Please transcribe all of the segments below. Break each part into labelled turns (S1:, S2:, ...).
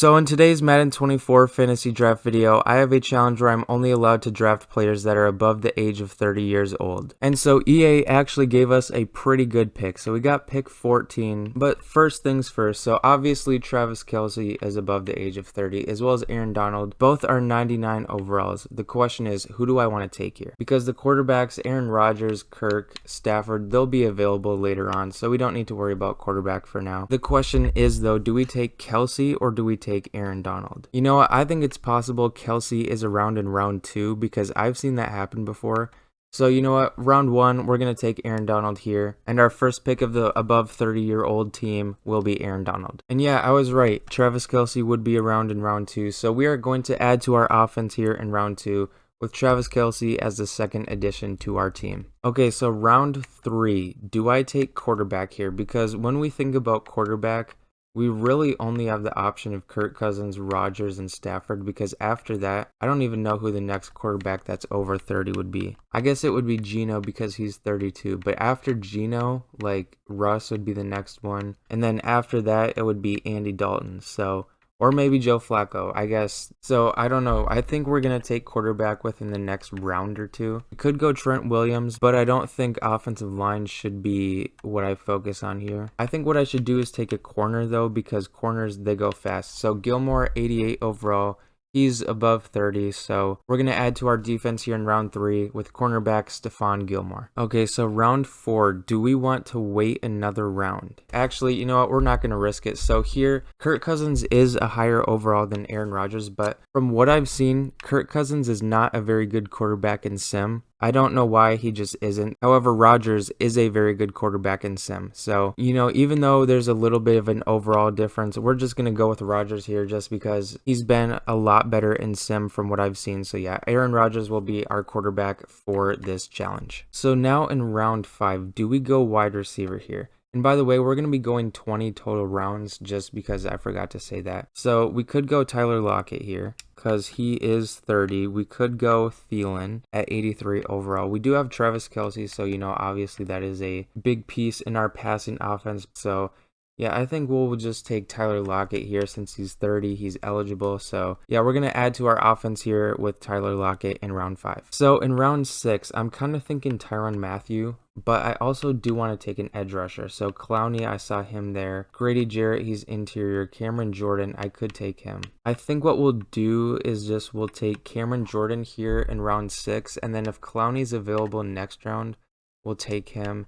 S1: So in today's Madden 24 fantasy draft video, I have a challenge where I'm only allowed to draft players that are above the age of 30 years old. And so EA actually gave us a pretty good pick. So we got pick 14, but first things first. So obviously Travis Kelce is above the age of 30, as well as Aaron Donald. Both are 99 overalls. The question is, who do I want to take here? Because the quarterbacks, Aaron Rodgers, Kirk, Stafford, they'll be available later on, so we don't need to worry about quarterback for now. The question is though, do we take Kelce or do we take Aaron Donald? You know what? I think it's possible Kelce is around in round 2 because I've seen that happen before. So you know what? Round 1, we're going to take Aaron Donald here. And our first pick of the above 30-year-old team will be Aaron Donald. And yeah, I was right. Travis Kelce would be around in round 2. So we are going to add to our offense here in round 2 with Travis Kelce as the second addition to our team. Okay, so round 3. Do I take quarterback here? Because when we think about quarterback, we really only have the option of Kirk Cousins, Rodgers, and Stafford, because after that, I don't even know who the next quarterback that's over 30 would be. I guess it would be Geno because he's 32, but after Geno, like Russ would be the next one, and then after that, it would be Andy Dalton, or maybe Joe Flacco, I guess. So I don't know. I think we're going to take quarterback within the next round or two. We could go Trent Williams, but I don't think offensive line should be what I focus on here. I think what I should do is take a corner though, because corners, they go fast. So Gilmore, 88 overall. He's above 30, so we're going to add to our defense here in round 3 with cornerback Stephon Gilmore. Okay, so round 4, do we want to wait another round? Actually, you know what? We're not going to risk it. So here, Kirk Cousins is a higher overall than Aaron Rodgers, but from what I've seen, Kirk Cousins is not a very good quarterback in sim. I don't know why he just isn't. However, Rodgers is a very good quarterback in sim. So, you know, even though there's a little bit of an overall difference, we're just going to go with Rodgers here just because he's been a lot better in sim from what I've seen. So yeah, Aaron Rodgers will be our quarterback for this challenge. So now in round 5, do we go wide receiver here? And by the way, we're going to be going 20 total rounds just because I forgot to say that. So we could go Tyler Lockett here because he is 30. We could go Thielen at 83 overall. We do have Travis Kelce, so you know, obviously that is a big piece in our passing offense. So yeah, I think we'll just take Tyler Lockett here since he's 30, he's eligible. So yeah, we're going to add to our offense here with Tyler Lockett in round 5. So in round 6, I'm kind of thinking Tyrann Mathieu, but I also do want to take an edge rusher. So Clowney, I saw him there. Grady Jarrett, he's interior. Cameron Jordan, I could take him. I think what we'll do is we'll take Cameron Jordan here in round 6, and then if Clowney's available next round, we'll take him.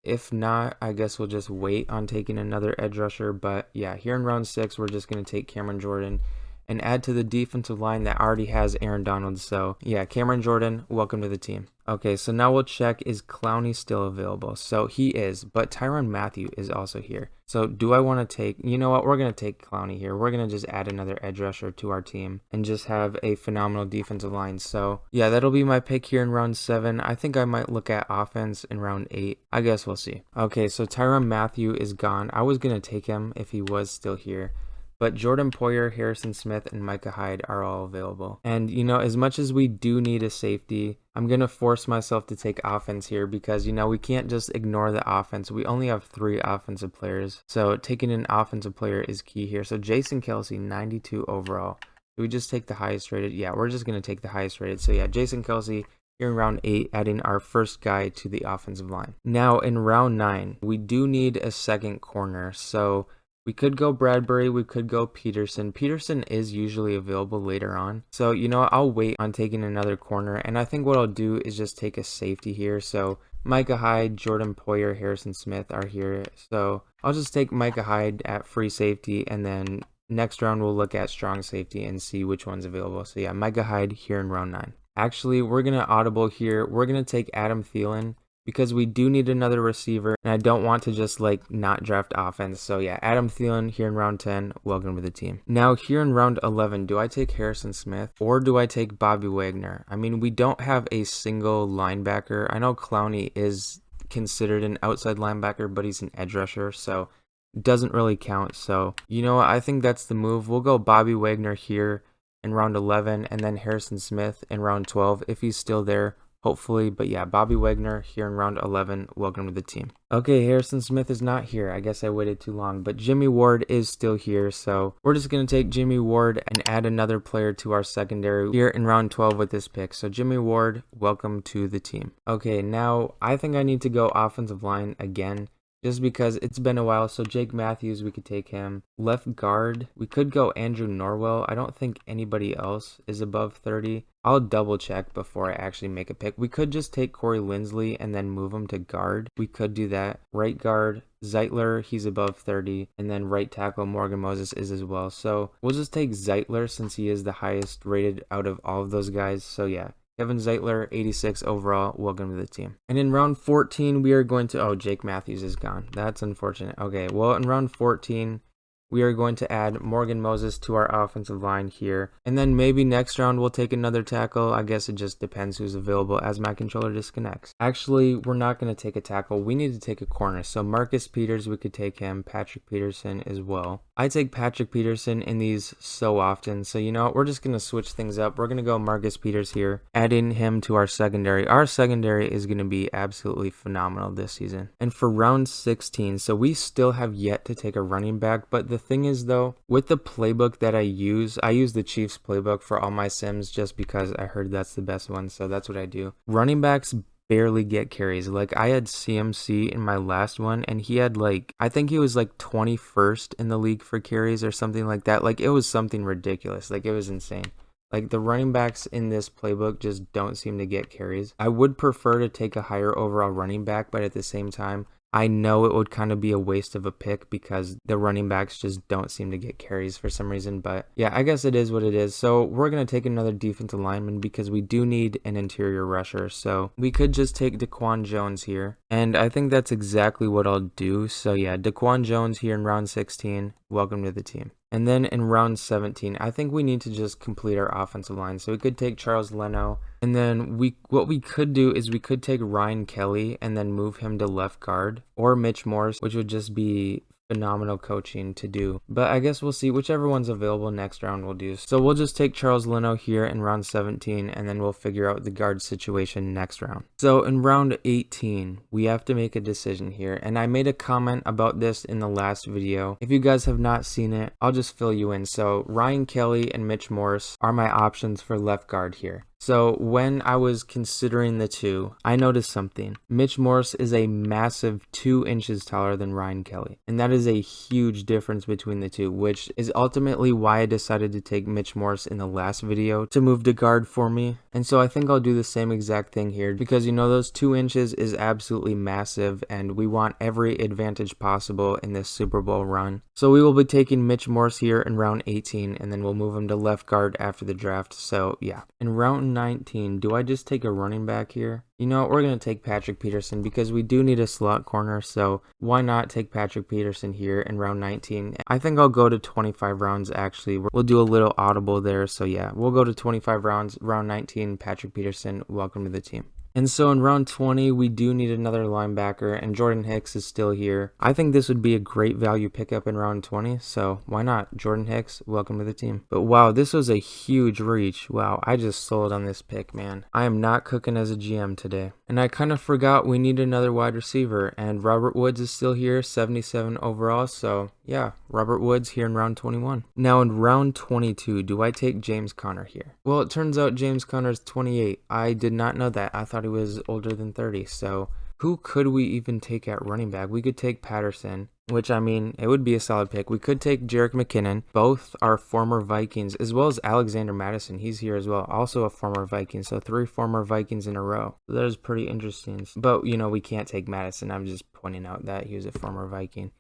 S1: If not, I guess we'll just wait on taking another edge rusher. But yeah, here in round 6, we're just going to take Cameron Jordan and add to the defensive line that already has Aaron Donald. So yeah, Cameron Jordan, welcome to the team. Okay, so now we'll check, is Clowney still available? So he is, but Tyrann Mathieu is also here. So do I want to take, you know what, we're going to take Clowney here. We're going to just add another edge rusher to our team and just have a phenomenal defensive line. So yeah, that'll be my pick here in round 7. I think I might look at offense in round 8. I guess we'll see. Okay, so Tyrann Mathieu is gone. I was going to take him if he was still here. But Jordan Poyer, Harrison Smith, and Micah Hyde are all available. And, you know, as much as we do need a safety, I'm going to force myself to take offense here because, you know, we can't just ignore the offense. We only have 3 offensive players. So taking an offensive player is key here. So Jason Kelce, 92 overall. Do we just take the highest rated? Yeah, we're just going to take the highest rated. So yeah, Jason Kelce here in round 8, adding our first guy to the offensive line. Now in round 9, we do need a second corner. So we could go Bradbury, we could go Peterson. Peterson is usually available later on. So, you know, I'll wait on taking another corner. And I think what I'll do is just take a safety here. So Micah Hyde, Jordan Poyer, Harrison Smith are here. So I'll just take Micah Hyde at free safety. And then next round, we'll look at strong safety and see which one's available. So yeah, Micah Hyde here in round 9. Actually, we're going to audible here. We're going to take Adam Thielen, because we do need another receiver, and I don't want to just like not draft offense. So yeah, Adam Thielen here in round 10, welcome to the team. Now here in round 11, do I take Harrison Smith or do I take Bobby Wagner? I mean, we don't have a single linebacker. I know Clowney is considered an outside linebacker, but he's an edge rusher, so it doesn't really count. So, you know what, I think that's the move. We'll go Bobby Wagner here in round 11 and then Harrison Smith in round 12 if he's still there. hopefully. But yeah, Bobby Wagner here in round 11. Welcome to the team. Okay, Harrison Smith is not here. I guess I waited too long, but Jimmy Ward is still here. So we're just going to take Jimmy Ward and add another player to our secondary here in round 12 with this pick. So Jimmy Ward, welcome to the team. Okay, now I think I need to go offensive line again, just because it's been a while. So Jake Matthews, we could take him. Left guard, we could go Andrew Norwell. I don't think anybody else is above 30. I'll double check before I actually make a pick. We could just take Corey Linsley and then move him to guard. We could do that. Right guard, Zeitler, he's above 30. And then right tackle, Morgan Moses is as well. So we'll just take Zeitler since he is the highest rated out of all of those guys. So yeah. Kevin Zeitler, 86 overall. Welcome to the team. And in round 14, we are going to... Oh, Jake Matthews is gone. That's unfortunate. Okay, well, in round 14, we are going to add Morgan Moses to our offensive line here. And then maybe next round we'll take another tackle. I guess it just depends who's available as my controller disconnects. Actually, we're not going to take a tackle. We need to take a corner. So Marcus Peters, we could take him. Patrick Peterson as well. I take Patrick Peterson in these so often. So you know what? We're just going to switch things up. We're going to go Marcus Peters here, adding him to our secondary. Our secondary is going to be absolutely phenomenal this season. And for round 16, so we still have yet to take a running back, but the thing is though, with the playbook that I use the Chiefs playbook for all my sims just because I heard that's the best one, so that's what I do. Running backs barely get carries. Like I had CMC in my last one and he had I think he was 21st in the league for carries or something like that. Like it was something ridiculous. Like it was insane. Like the running backs in this playbook just don't seem to get carries. I would prefer to take a higher overall running back, but at the same time, I know it would kind of be a waste of a pick because the running backs just don't seem to get carries for some reason. But yeah, I guess it is what it is. So we're going to take another defensive lineman because we do need an interior rusher. So we could just take Daquan Jones here. And I think that's exactly what I'll do. So yeah, Daquan Jones here in round 16. Welcome to the team. And then in round 17, I think we need to just complete our offensive line. So we could take Charles Leno. And then what we could do is we could take Ryan Kelly and then move him to left guard, or Mitch Morse, which would just be phenomenal coaching to do. But I guess we'll see. Whichever one's available next round we'll do. So we'll just take Charles Leno here in round 17 and then we'll figure out the guard situation next round. So in round 18, we have to make a decision here. And I made a comment about this in the last video. If you guys have not seen it, I'll just fill you in. So Ryan Kelly and Mitch Morse are my options for left guard here. So when I was considering the two, I noticed something. Mitch Morse is a massive 2 inches taller than Ryan Kelly. And that is a huge difference between the two, which is ultimately why I decided to take Mitch Morse in the last video to move to guard for me. And so I think I'll do the same exact thing here because you know those 2 inches is absolutely massive and we want every advantage possible in this Super Bowl run. So we will be taking Mitch Morse here in round 18 and then we'll move him to left guard after the draft. So yeah, in round 19, do I just take a running back here? You know, we're going to take Patrick Peterson because we do need a slot corner, so why not take Patrick Peterson here in round 19? I think I'll go to 25 rounds actually. We'll do a little audible there, so yeah, we'll go to 25 rounds, round 19, Patrick Peterson, welcome to the team. And so in round 20, we do need another linebacker, and Jordan Hicks is still here. I think this would be a great value pickup in round 20, so why not? Jordan Hicks, welcome to the team. But wow, this was a huge reach. Wow, I just sold on this pick, man. I am not cooking as a GM today. And I kind of forgot we need another wide receiver, and Robert Woods is still here, 77 overall, so yeah, Robert Woods here in round 21. Now in round 22, do I take James Conner here? Well, it turns out James Conner is 28. I did not know that. I thought he was older than 30. So who could we even take at running back? We could take Patterson, which I mean, it would be a solid pick. We could take Jerick McKinnon. Both are former Vikings, as well as Alexander Madison. He's here as well, also a former Viking. So 3 former Vikings in a row. So that is pretty interesting. But, you know, we can't take Madison. I'm just pointing out that he was a former Viking.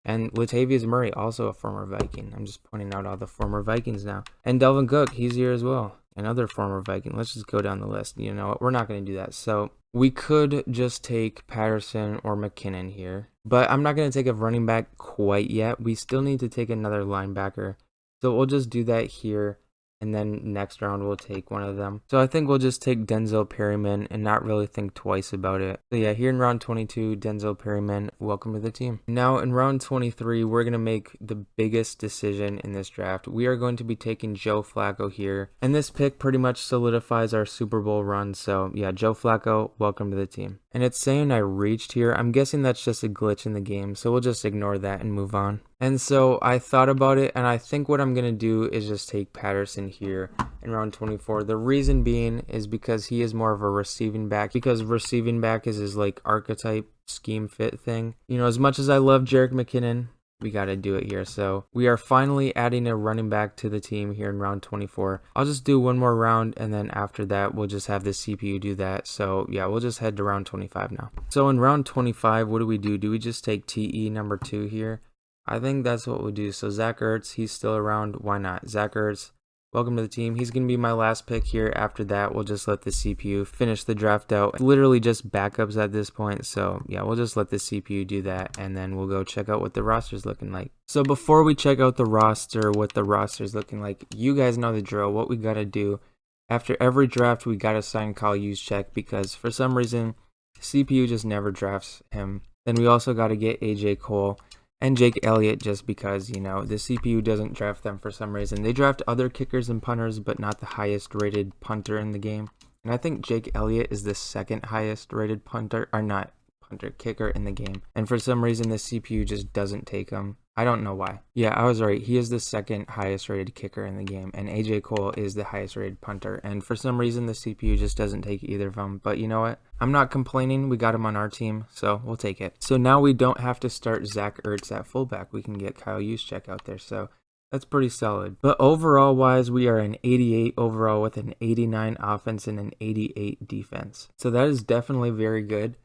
S1: And Latavius Murray, also a former Viking. I'm just pointing out all the former Vikings now. And Delvin Cook, he's here as well. Another former Viking. Let's just go down the list. You know what? We're not going to do that. So we could just take Patterson or McKinnon here. But I'm not going to take a running back quite yet. We still need to take another linebacker. So we'll just do that here. and then next round we'll take one of them. So I think we'll just take Denzel Perryman and not really think twice about it. So yeah, here in round 22, Denzel Perryman, welcome to the team. Now in round 23, we're going to make the biggest decision in this draft. We are going to be taking Joe Flacco here, and this pick pretty much solidifies our Super Bowl run. So yeah, Joe Flacco, welcome to the team. And it's saying I reached here. I'm guessing that's just a glitch in the game, so we'll just ignore that and move on. And so I thought about it, and I think what I'm going to do is just take Patterson here in round 24. The reason being is because he is more of a receiving back, because receiving back is his like archetype scheme fit thing. You know, as much as I love Jerick McKinnon, we got to do it here. So we are finally adding a running back to the team here in round 24. I'll just do one more round, and then after that, we'll just have the CPU do that. So yeah, we'll just head to round 25 now. So in round 25, what do? Do we just take TE number 2 here? I think that's what we'll do. So Zach Ertz, he's still around. Why not? Zach Ertz, welcome to the team. He's going to be my last pick here. After that, we'll just let the CPU finish the draft out. It's literally just backups at this point. So yeah, we'll just let the CPU do that, and then we'll go check out what the roster's looking like. So before we check out the roster, what the roster's looking like, you guys know the drill. What we got to do after every draft, we got to sign Kyle Juszczyk, because for some reason, CPU just never drafts him. Then we also got to get AJ Cole and Jake Elliott, just because, you know, the CPU doesn't draft them for some reason. They draft other kickers and punters, but not the highest rated punter in the game. And I think Jake Elliott is the second highest rated punter, or not punter, kicker in the game. And for some reason, the CPU just doesn't take him. I don't know why. Yeah, I was right. He is the second highest rated kicker in the game, and AJ Cole is the highest rated punter. And for some reason, the CPU just doesn't take either of them. But you know what? I'm not complaining. We got him on our team, so we'll take it. So now we don't have to start Zach Ertz at fullback. We can get Kyle Juszczyk out there. So that's pretty solid. But overall wise, we are an 88 overall with an 89 offense and an 88 defense. So that is definitely very good,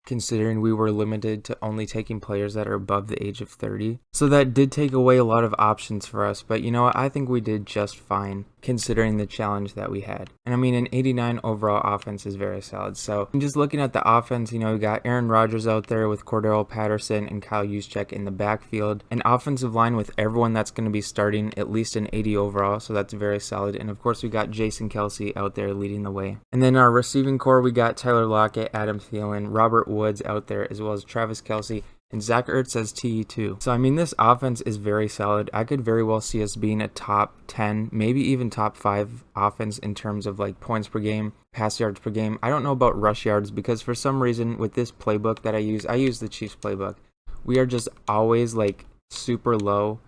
S1: considering we were limited to only taking players that are above the age of 30. So that did take away a lot of options for us, but you know what? I think we did just fine considering the challenge that we had. And I mean, an 89 overall offense is very solid. So just looking at the offense, you know, we got Aaron Rodgers out there with Cordero Patterson and Kyle Juszczyk in the backfield. An offensive line with everyone that's going to be starting at least an 80 overall, so that's very solid. And of course, we got Jason Kelce out there leading the way. And then our receiving core, we got Tyler Lockett, Adam Thielen, Robert Woods out there, as well as Travis Kelce, and Zach Ertz as TE2. So I mean, this offense is very solid. I could very well see us being a top 10, maybe even top 5 offense in terms of like points per game, pass yards per game. I don't know about rush yards, because for some reason with this playbook that I use the Chiefs playbook, we are just always like super low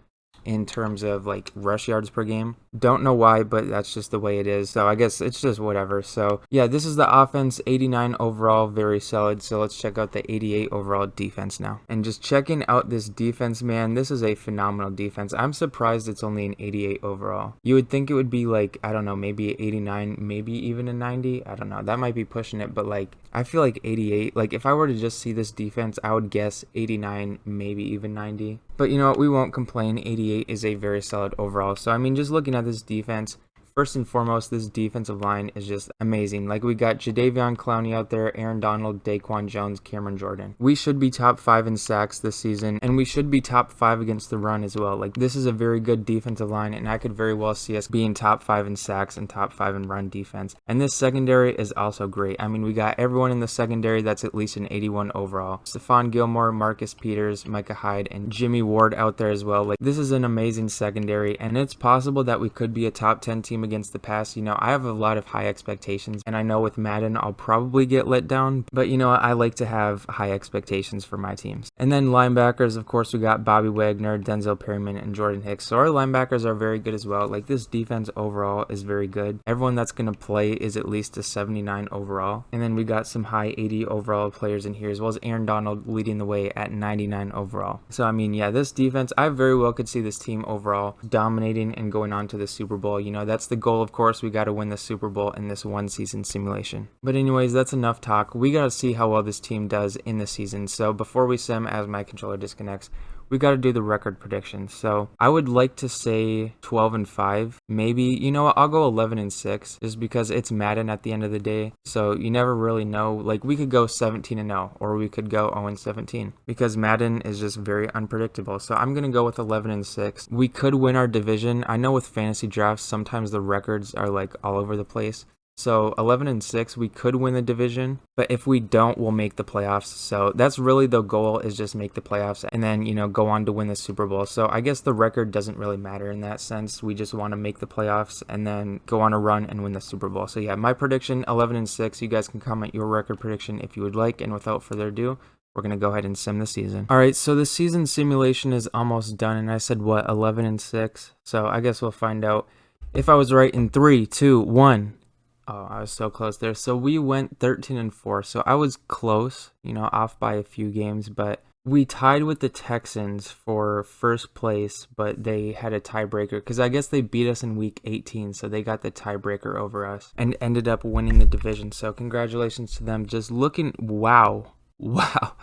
S1: in terms of like rush yards per game. Don't know why, but that's just the way it is. So I guess it's just whatever. So yeah, this is the offense, 89 overall, very solid. So let's check out the 88 overall defense now. And just checking out this defense, man, this is a phenomenal defense. I'm surprised it's only an 88 overall. You would think it would be like, I don't know, maybe 89, maybe even a 90. I don't know. That might be pushing it, but like, I feel like 88. Like if I were to just see this defense, I would guess 89, maybe even 90. But you know what? We won't complain. 88 is a very solid overall. So I mean, just looking at this defense, first and foremost, this defensive line is just amazing. Like we got Jadeveon Clowney out there, Aaron Donald, Daquan Jones, Cameron Jordan. We should be top 5 in sacks this season, and we should be top 5 against the run as well. Like this is a very good defensive line, and I could very well see us being top 5 in sacks and top 5 in run defense. And this secondary is also great. I mean, we got everyone in the secondary that's at least an 81 overall. Stephon Gilmore, Marcus Peters, Micah Hyde, and Jimmy Ward out there as well. Like this is an amazing secondary, and it's possible that we could be a top 10 team against the pass. You know, I have a lot of high expectations, and I know with Madden I'll probably get let down, but you know, I like to have high expectations for my teams. And then linebackers, of course, we got Bobby Wagner, Denzel Perryman, and Jordan Hicks. So our linebackers are very good as well. Like this defense overall is very good. Everyone that's going to play is at least a 79 overall. And then we got some high 80 overall players in here, as well as Aaron Donald leading the way at 99 overall. So I mean, yeah, this defense, I very well could see this team overall dominating and going on to the Super Bowl. You know, that's the goal. Of course, we got to win the Super Bowl in this one season simulation. But anyways, that's enough talk. We got to see how well this team does in the season. So before we sim, as my controller disconnects, we got to do the record prediction. So I would like to say 12-5. Maybe, you know what, I'll go 11-6 just because it's Madden at the end of the day. So you never really know. Like, we could go 17-0 or we could go 0-17 because Madden is just very unpredictable. So I'm going to go with 11-6. We could win our division. I know with fantasy drafts, sometimes the records are like all over the place. So 11-6, we could win the division, but if we don't, we'll make the playoffs. So that's really the goal, is just make the playoffs and then, you know, go on to win the Super Bowl. So I guess the record doesn't really matter in that sense. We just want to make the playoffs and then go on a run and win the Super Bowl. So yeah, my prediction, 11-6. You guys can comment your record prediction if you would like. And without further ado, we're going to go ahead and sim the season. All right, so the season simulation is almost done. And I said, what, 11-6? So I guess we'll find out if I was right in 3, 2, 1. Oh, I was so close there. So we went 13-4. So I was close, you know, off by a few games, but we tied with the Texans for first place, but they had a tiebreaker because I guess they beat us in week 18. So they got the tiebreaker over us and ended up winning the division. So congratulations to them. Just looking, wow. Wow.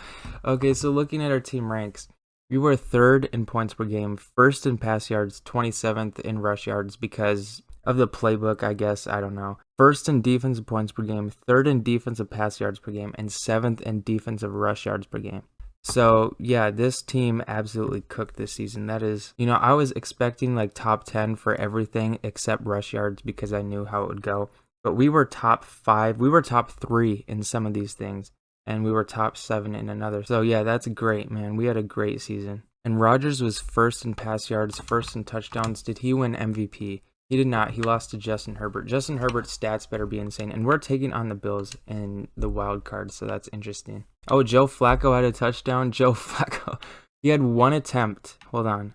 S1: Okay, so looking at our team ranks, we were 3rd in points per game, 1st in pass yards, 27th in rush yards because of the playbook, I guess. I don't know. 1st in defensive points per game, 3rd in defensive pass yards per game, and 7th in defensive rush yards per game. So yeah, this team absolutely cooked this season. That is, you know, I was expecting like top 10 for everything except rush yards because I knew how it would go. But we were top 5, we were top 3 in some of these things, and we were top 7 in another. So yeah, that's great, man. We had a great season. And Rodgers was 1st in pass yards, 1st in touchdowns. Did he win MVP? He did not. He lost to Justin Herbert. Justin Herbert's stats better be insane. And we're taking on the Bills in the wild card, so that's interesting. Oh, Joe Flacco had a touchdown. Joe Flacco. He had 1 attempt. Hold on.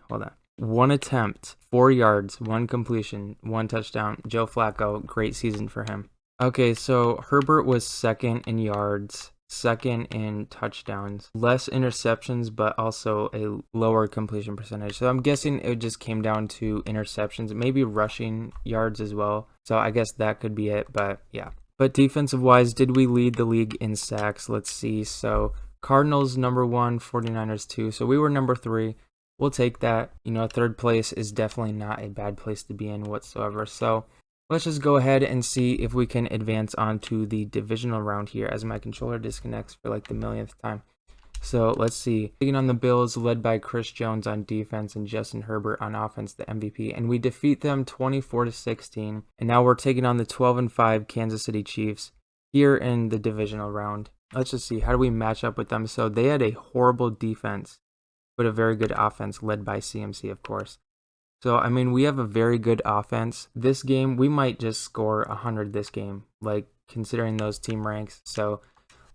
S1: 1 attempt, 4 yards, 1 completion, 1 touchdown. Joe Flacco, great season for him. Okay, so Herbert was 2nd in yards, 2nd in touchdowns, less interceptions, but also a lower completion percentage. So I'm guessing it just came down to interceptions, maybe rushing yards as well. So I guess that could be it, but yeah. But defensive wise, did we lead the league in sacks? Let's see. So Cardinals number 1, 49ers 2. So we were number 3. We'll take that. You know, 3rd place is definitely not a bad place to be in whatsoever. So let's just go ahead and see if we can advance on to the divisional round here as my controller disconnects for like the millionth time. So let's see. Taking on the Bills, led by Chris Jones on defense and Justin Herbert on offense, the MVP. And we defeat them 24-16. And now we're taking on the 12-5 Kansas City Chiefs here in the divisional round. Let's just see. How do we match up with them? So they had a horrible defense, but a very good offense led by CMC, of course. So, I mean, we have a very good offense. This game, we might just score 100 this game, like, considering those team ranks. So,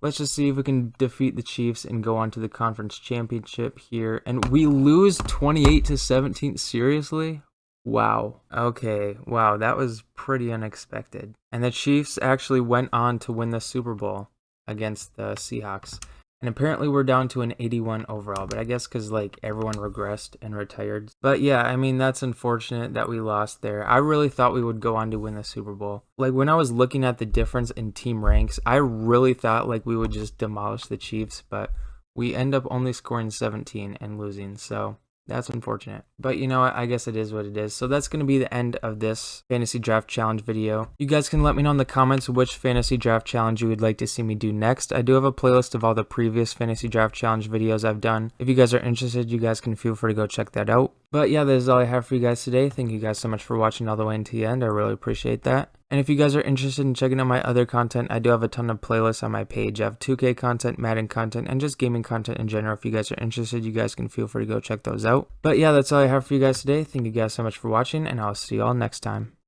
S1: let's just see if we can defeat the Chiefs and go on to the conference championship here. And we lose 28-17. Seriously? Wow. Okay. Wow, that was pretty unexpected. And the Chiefs actually went on to win the Super Bowl against the Seahawks. And apparently we're down to an 81 overall, but I guess because like everyone regressed and retired. But yeah, I mean, that's unfortunate that we lost there. I really thought we would go on to win the Super Bowl. Like when I was looking at the difference in team ranks, I really thought like we would just demolish the Chiefs, but we end up only scoring 17 and losing. So that's unfortunate. But you know what? I guess it is what it is. So that's going to be the end of this fantasy draft challenge video. You guys can let me know in the comments which fantasy draft challenge you would like to see me do next. I do have a playlist of all the previous fantasy draft challenge videos I've done. If you guys are interested, you guys can feel free to go check that out. But yeah, that is all I have for you guys today. Thank you guys so much for watching all the way into the end. I really appreciate that. And if you guys are interested in checking out my other content, I do have a ton of playlists on my page. I have 2K content, Madden content, and just gaming content in general. If you guys are interested, you guys can feel free to go check those out. But yeah, that's all I have for you guys today. Thank you guys so much for watching, and I'll see you all next time.